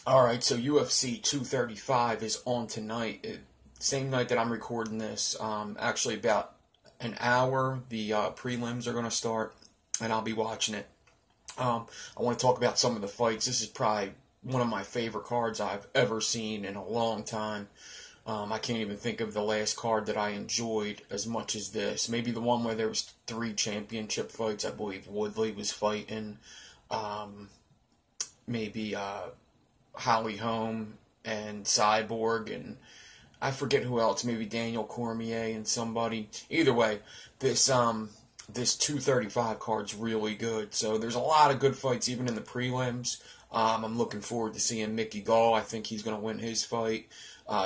Alright, so UFC 235 is on tonight. Same night that I'm recording this. Actually, about an hour, the prelims are going to start, and I'll be watching it. I want to talk about some of the fights. This is probably one of my favorite cards I've ever seen in a long time. I can't even think of the last card that I enjoyed as much as this. Maybe the one where there was 3 championship fights. I believe Woodley was fighting. Maybe Holly Holm and Cyborg, and I forget who else. Maybe Daniel Cormier and somebody. Either way, this 235 card's really good. So there's a lot of good fights even in the prelims. I'm looking forward to seeing Mickey Gall. I think he's going to win his fight.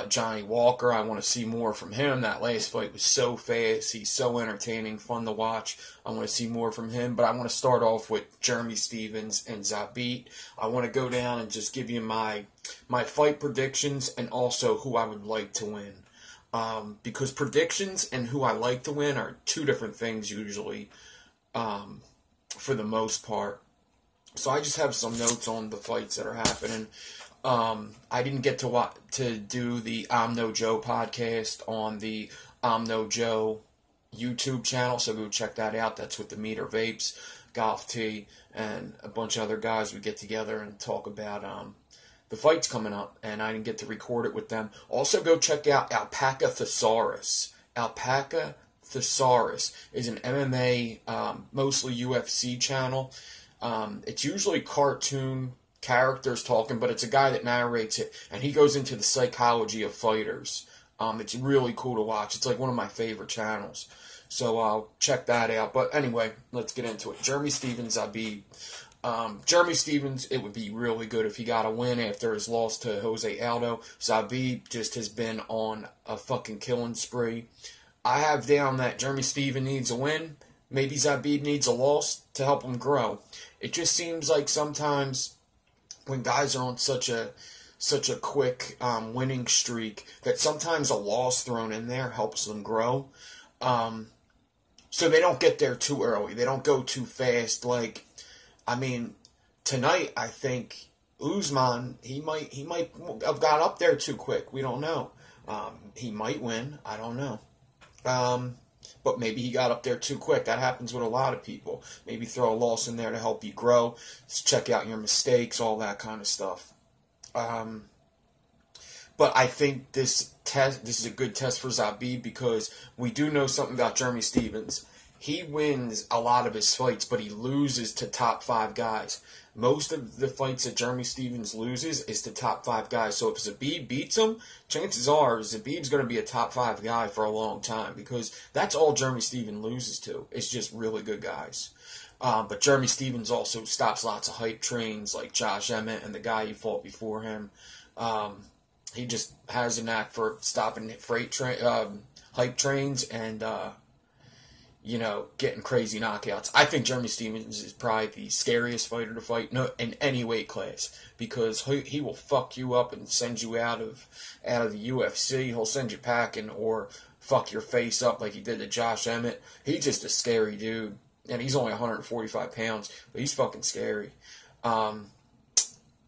Johnny Walker, I want to see more from him. That last fight was so fast. He's so entertaining, fun to watch. I want to see more from him. But I want to start off with Jeremy Stephens and Zabit. I want to go down and just give you my fight predictions and also who I would like to win. Because predictions and who I like to win are two different things usually, for the most part. So I just have some notes on the fights that are happening. I didn't get to do the I'm No Joe podcast on the I'm No Joe YouTube channel, so go check that out. That's with the Meter Vapes, Golf T, and a bunch of other guys. We get together and talk about the fights coming up, and I didn't get to record it with them. Also, go check out Alpaca Thesaurus. Alpaca Thesaurus is an MMA, mostly UFC channel. It's usually cartoon characters talking, but it's a guy that narrates it, and he goes into the psychology of fighters. It's really cool to watch. It's like one of my favorite channels. So I'll check that out. But anyway, let's get into it. Jeremy Stephens, Zabit. Jeremy Stephens, it would be really good if he got a win after his loss to Jose Aldo. Zabit just has been on a fucking killing spree. I have down that Jeremy Stephens needs a win. Maybe Zabit needs a loss to help him grow. It just seems like sometimes when guys are on such a quick winning streak that sometimes a loss thrown in there helps them grow. So they don't get there too early. They don't go too fast. Like, I mean, tonight I think Usman he might have got up there too quick. We don't know. He might win. I don't know. But maybe he got up there too quick. That happens with a lot of people. Maybe throw a loss in there to help you grow. Just check out your mistakes, all that kind of stuff. But I think this is a good test for Zabit because we do know something about Jeremy Stephens. He wins a lot of his fights, but he loses to top 5 guys. Most of the fights that Jeremy Stephens loses is to top 5 guys. So if Zabit beats him, chances are Zabit's going to be a top 5 guy for a long time because that's all Jeremy Stephens loses to. It's just really good guys. But Jeremy Stephens also stops lots of hype trains like Josh Emmett and the guy he fought before him. He just has a knack for stopping hype trains and getting crazy knockouts. I think Jeremy Stephens is probably the scariest fighter to fight in any weight class because he will fuck you up and send you out of the UFC. He'll send you packing or fuck your face up like he did to Josh Emmett. He's just a scary dude, and he's only 145 pounds, but he's fucking scary. I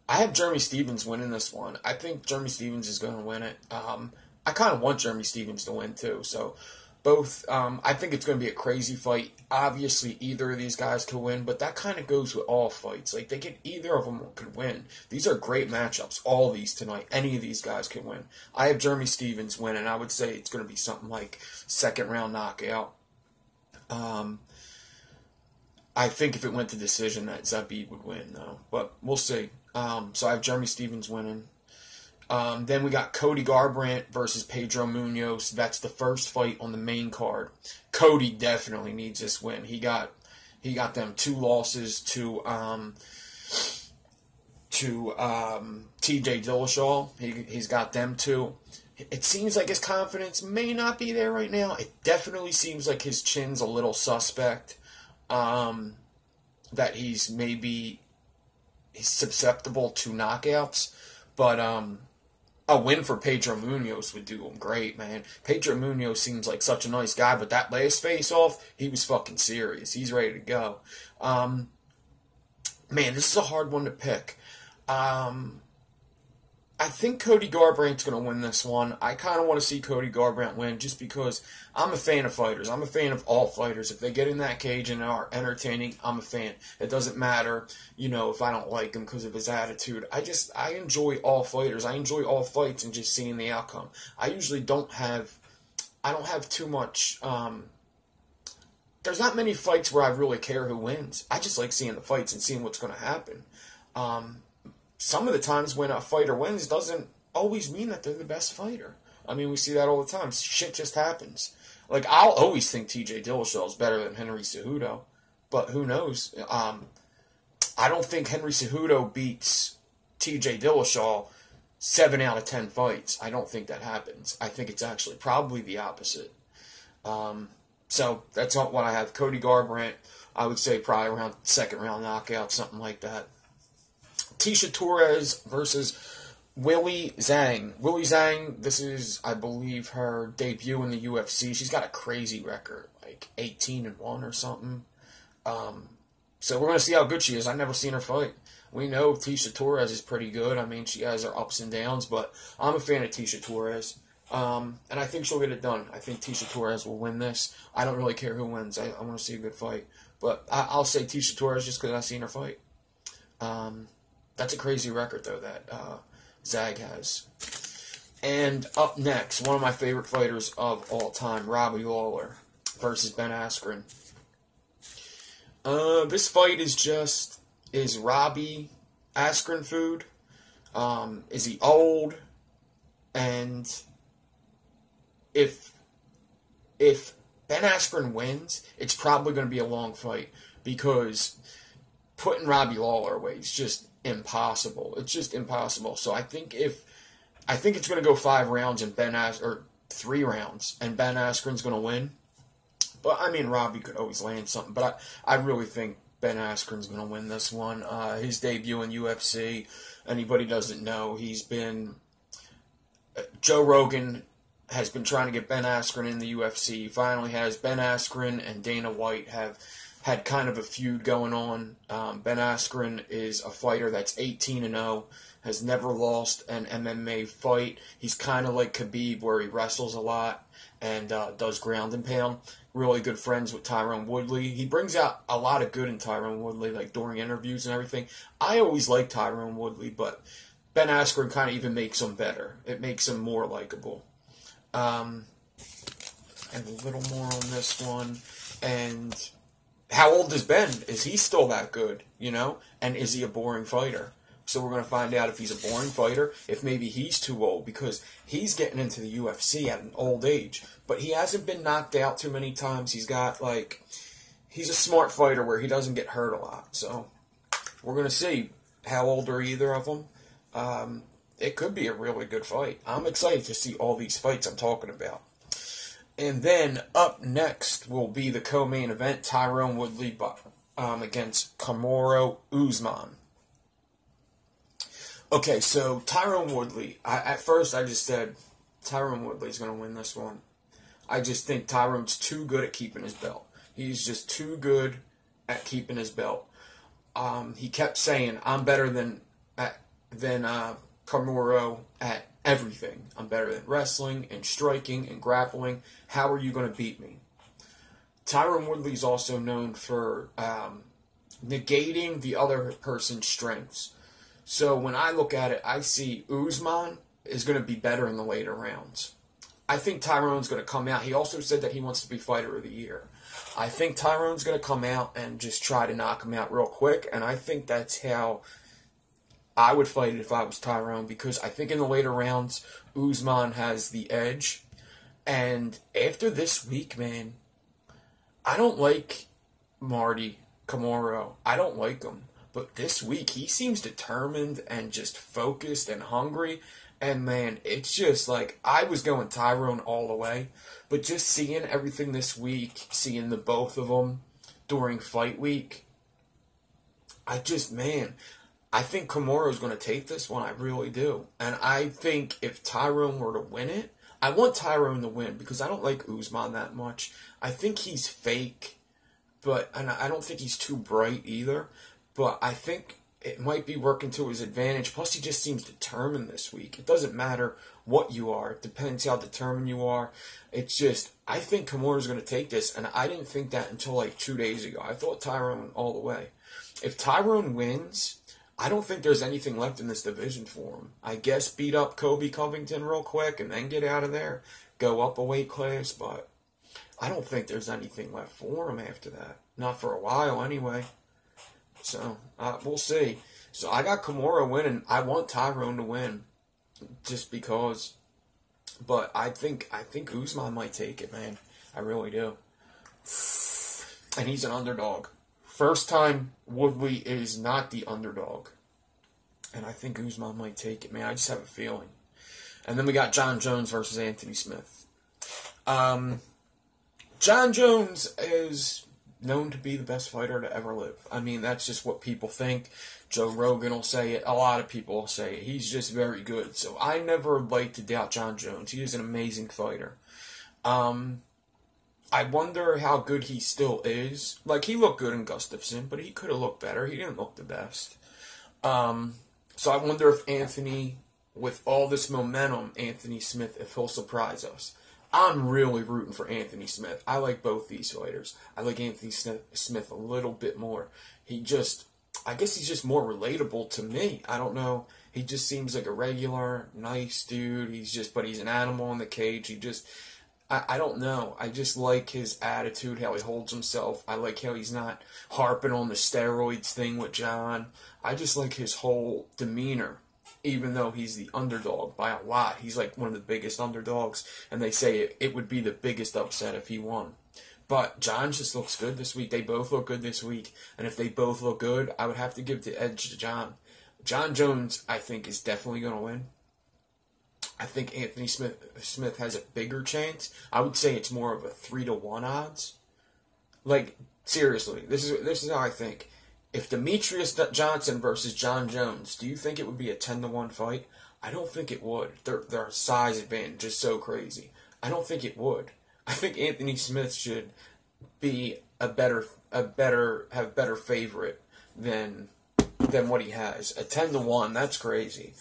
have Jeremy Stephens winning this one. I think Jeremy Stephens is going to win it. I kind of want Jeremy Stephens to win too, so both, I think it's going to be a crazy fight. Obviously, either of these guys could win, but that kind of goes with all fights. Like, either of them could win. These are great matchups, all these tonight. Any of these guys can win. I have Jeremy Stephens winning. I would say it's going to be something like second-round knockout. I think if it went to decision, that Zabit would win, though. But we'll see. So I have Jeremy Stephens winning. Then we got Cody Garbrandt versus Pedro Munoz. That's the first fight on the main card. Cody definitely needs this win. He got them 2 losses to T.J. Dillashaw. He's got them 2. It seems like his confidence may not be there right now. It definitely seems like his chin's a little suspect. That he's susceptible to knockouts, but a win for Pedro Munoz would do him great, man. Pedro Munoz seems like such a nice guy, but that last face-off, he was fucking serious. He's ready to go. Man, this is a hard one to pick. I think Cody Garbrandt's going to win this one. I kind of want to see Cody Garbrandt win just because I'm a fan of fighters. I'm a fan of all fighters. If they get in that cage and are entertaining, I'm a fan. It doesn't matter, if I don't like him because of his attitude. I enjoy all fighters. I enjoy all fights and just seeing the outcome. I usually don't have too much, there's not many fights where I really care who wins. I just like seeing the fights and seeing what's going to happen. Some of the times when a fighter wins doesn't always mean that they're the best fighter. I mean, we see that all the time. Shit just happens. Like, I'll always think TJ Dillashaw is better than Henry Cejudo, but who knows? I don't think Henry Cejudo beats TJ Dillashaw 7 out of 10 fights. I don't think that happens. I think it's actually probably the opposite. So that's what I have. Cody Garbrandt, I would say probably around second round knockout, something like that. Tecia Torres versus Willie Zhang. Willie Zhang, this is, I believe, her debut in the UFC. She's got a crazy record, like 18-1 or something. So we're going to see how good she is. I've never seen her fight. We know Tecia Torres is pretty good. I mean, she has her ups and downs, but I'm a fan of Tecia Torres. And I think she'll get it done. I think Tecia Torres will win this. I don't really care who wins. I want to see a good fight. But I'll say Tecia Torres just because I've seen her fight. That's a crazy record, though, that Zag has. And up next, one of my favorite fighters of all time, Robbie Lawler versus Ben Askren. This fight is Robbie Askren food? Is he old? And if Ben Askren wins, it's probably going to be a long fight because putting Robbie Lawler away is just impossible. It's just impossible. So I think it's going to go 5 rounds and or 3 rounds, and Ben Askren's going to win. But I mean, Robbie could always land something. But I really think Ben Askren's going to win this one. His debut in UFC. Anybody doesn't know, Joe Rogan has been trying to get Ben Askren in the UFC. He finally has. Ben Askren and Dana White have had kind of a feud going on. Ben Askren is a fighter that's 18-0, has never lost an MMA fight. He's kind of like Khabib, where he wrestles a lot and does ground and pound. Really good friends with Tyron Woodley. He brings out a lot of good in Tyron Woodley, like during interviews and everything. I always liked Tyron Woodley, but Ben Askren kind of even makes him better. It makes him more likable. And a little more on this one. And how old is Ben? Is he still that good, And is he a boring fighter? So we're going to find out if he's a boring fighter, if maybe he's too old, because he's getting into the UFC at an old age. But he hasn't been knocked out too many times. He's a smart fighter where he doesn't get hurt a lot. So we're going to see how old are either of them. It could be a really good fight. I'm excited to see all these fights I'm talking about. And then up next will be the co-main event, Tyron Woodley against Kamaru Usman. Okay, so Tyron Woodley. At first I just said Tyron Woodley's going to win this one. I just think Tyron's too good at keeping his belt. He's just too good at keeping his belt. He kept saying, I'm better than Kamaru at everything. I'm better than wrestling and striking and grappling. How are you going to beat me? Tyron Woodley's also known for negating the other person's strengths. So when I look at it, I see Usman is going to be better in the later rounds. I think Tyron's going to come out. He also said that he wants to be Fighter of the Year. I think Tyron's going to come out and just try to knock him out real quick, and I think that's how I would fight it if I was Tyron, because I think in the later rounds, Usman has the edge. And after this week, man, I don't like Marty Kamaru. I don't like him. But this week, he seems determined and just focused and hungry. And, man, it's just like, I was going Tyron all the way. But just seeing everything this week, seeing the both of them during fight week, I think Kamaru's going to take this one. I really do. And I think if Tyron were to win it, I want Tyron to win because I don't like Usman that much. I think he's fake, and I don't think he's too bright either. But I think it might be working to his advantage. Plus, he just seems determined this week. It doesn't matter what you are. It depends how determined you are. It's just, I think Kimura's going to take this, and I didn't think that until like 2 days ago. I thought Tyrone all the way. If Tyrone wins, I don't think there's anything left in this division for him. I guess beat up Kobe Covington real quick and then get out of there. Go up a weight class, but I don't think there's anything left for him after that. Not for a while, anyway. So, we'll see. So, I got Kimura winning. I want Tyrone to win. Just because. But I think Usman might take it, man. I really do. And he's an underdog. First time Woodley is not the underdog. And I think Usman might take it, man. I just have a feeling. And then we got John Jones versus Anthony Smith. John Jones is known to be the best fighter to ever live. I mean, that's just what people think. Joe Rogan will say it. A lot of people will say it. He's just very good. So I never like to doubt John Jones. He is an amazing fighter. I wonder how good he still is. Like, he looked good in Gustafsson, but he could have looked better. He didn't look the best. So I wonder if Anthony, with all this momentum, Anthony Smith, if he'll surprise us. I'm really rooting for Anthony Smith. I like both these fighters. I like Anthony Smith a little bit more. I guess he's just more relatable to me. I don't know. He just seems like a regular, nice dude. But he's an animal in the cage. I don't know. I just like his attitude, how he holds himself. I like how he's not harping on the steroids thing with John. I just like his whole demeanor. Even though he's the underdog by a lot. He's like one of the biggest underdogs. And they say it would be the biggest upset if he won. But John just looks good this week. They both look good this week. And if they both look good, I would have to give the edge to John. John Jones, I think, is definitely going to win. I think Anthony Smith has a bigger chance. I would say it's more of a 3-1 odds. Like, seriously, this is how I think. If Demetrius Johnson versus John Jones, do you think it would be a 10-1 fight? I don't think it would. Their size advantage is so crazy. I don't think it would. I think Anthony Smith should be have better favorite than what he has. A 10-1, that's crazy.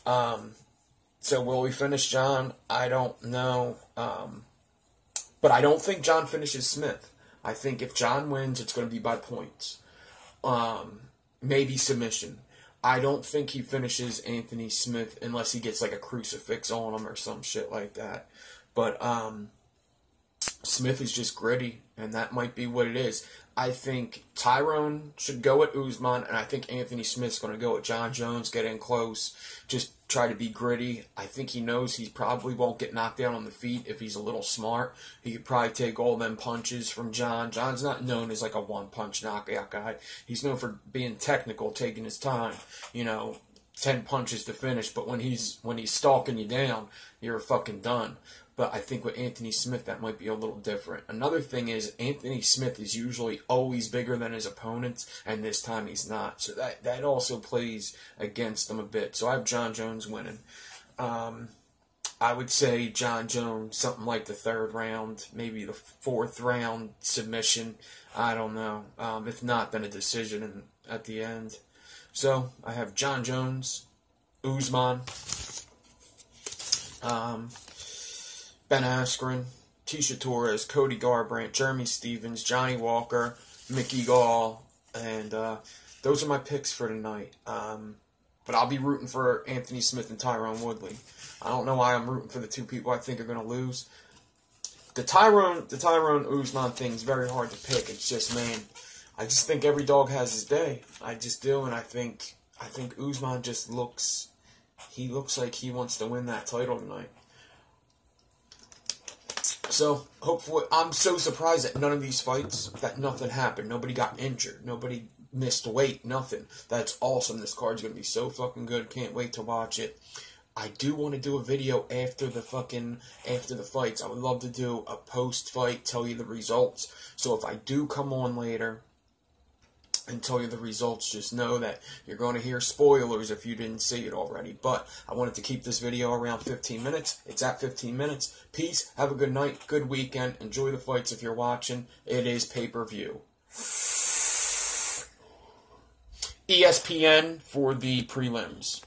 So will we finish John? I don't know. But I don't think John finishes Smith. I think if John wins, it's going to be by points. Maybe submission. I don't think he finishes Anthony Smith unless he gets like a crucifix on him or some shit like that. But Smith is just gritty, and that might be what it is. I think Tyrone should go at Usman, and I think Anthony Smith's going to go at John Jones, get in close, just try to be gritty. I think he knows he probably won't get knocked down on the feet if he's a little smart. He could probably take all them punches from John. John's not known as like a one-punch knockout guy. He's known for being technical, taking his time, 10 punches to finish, but when he's stalking you down, you're fucking done. But I think with Anthony Smith, that might be a little different. Another thing is, Anthony Smith is usually always bigger than his opponents, and this time he's not. So that also plays against him a bit. So I have John Jones winning. I would say John Jones, something like the 3rd round, maybe the 4th round submission. I don't know. If not, then a decision at the end. So I have John Jones, Usman, Ben Askren, Tisha Torres, Cody Garbrandt, Jeremy Stevens, Johnny Walker, Mickey Gall, and those are my picks for tonight. But I'll be rooting for Anthony Smith and Tyrone Woodley. I don't know why I'm rooting for the two people I think are going to lose. The Tyrone Usman thing is very hard to pick. It's just, man, I just think every dog has his day. I just do, and I think Usman just looks like he wants to win that title tonight. So, hopefully, I'm so surprised that none of these fights, that nothing happened. Nobody got injured. Nobody missed weight. Nothing. That's awesome. This card's going to be so fucking good. Can't wait to watch it. I do want to do a video after the fights. I would love to do a post-fight, tell you the results. So if I do come on later and tell you the results, just know that you're going to hear spoilers if you didn't see it already. But I wanted to keep this video around 15 minutes. It's at 15 minutes. Peace. Have a good night. Good weekend. Enjoy the fights if you're watching. It is pay-per-view. ESPN for the prelims.